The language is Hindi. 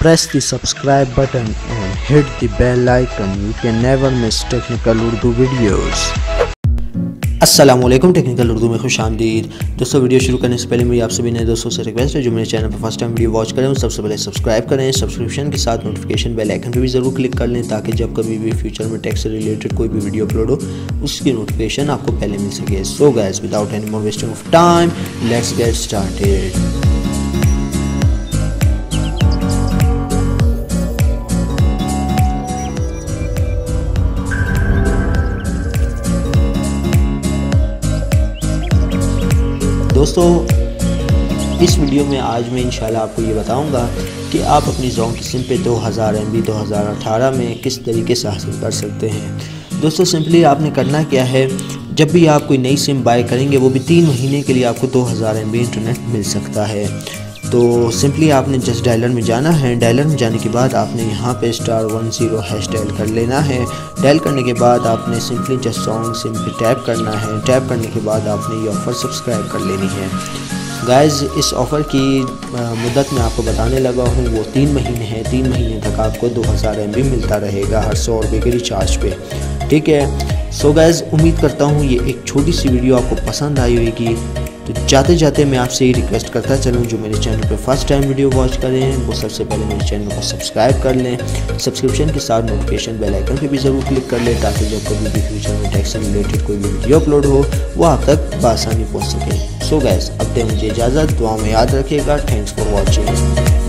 press the subscribe button and hit the bell icon. You can never miss technical Urdu videos. अस्सलामुअलैकुम, टेक्निकल उर्दू में खुश आमदीद। दोस्तों, वीडियो शुरू करने से पहले मेरी आप सभी नए दोस्तों से रिक्वेस्ट है जो मेरे चैनल पर फर्स्ट टाइम वीडियो वॉच करें सबसे पहले सब्सक्राइब करें। सब्सक्रिप्शन के साथ नोटिफिकेशन बेल आइकन पर भी ज़रूर क्लिक कर लें ताकि जब कभी भी फ्यूचर में टेक से रिलेटेड कोई भी वीडियो अपलोड हो उसकी नोटिफिकेशन आपको पहले मिल सके। So guys, without any more wasting of time, let's get started. दोस्तों, इस वीडियो में आज मैं इंशाल्लाह आपको ये बताऊंगा कि आप अपनी जोन की सिम पे 2000 MB 2018 में किस तरीके से हासिल कर सकते हैं। दोस्तों, सिंपली आपने करना क्या है, जब भी आप कोई नई सिम बाय करेंगे वो भी 3 महीने के लिए आपको 2000 MB इंटरनेट मिल सकता है। तो सिंपली आपने जस्ट डायलर में जाना है। डायलर में जाने के बाद आपने यहाँ पे *10# डायल कर लेना है। डायल करने के बाद आपने सिंपली जस्ट सॉन्ग सिम पे टैप करना है। टैप करने के बाद आपने ये ऑफ़र सब्सक्राइब कर लेनी है। गाइस, इस ऑफ़र की मुद्दत मैं आपको बताने लगा हूँ वो 3 महीने है। 3 महीने तक आपको 2000 MB मिलता रहेगा हर 100 रुपये के रिचार्ज पे। ठीक है। सो गाइस, उम्मीद करता हूँ ये एक छोटी सी वीडियो आपको पसंद आई होगी। तो जाते जाते मैं आपसे ये रिक्वेस्ट करता चलूँ, जो मेरे चैनल पर फर्स्ट टाइम वीडियो वॉच करें वो सबसे पहले मेरे चैनल को सब्सक्राइब कर लें। सब्सक्रिप्शन के साथ नोटिफिकेशन बेल आइकन पे भी ज़रूर क्लिक कर लें ताकि जब कभी भी फ्यूचर में टेक से रिलेटेड कोई भी वीडियो अपलोड हो वो आप तक बआसानी पहुँच सके। सो गाइस, अब दे मुझे इजाज़त, दुआ में याद रखिएगा। Thanks for watching.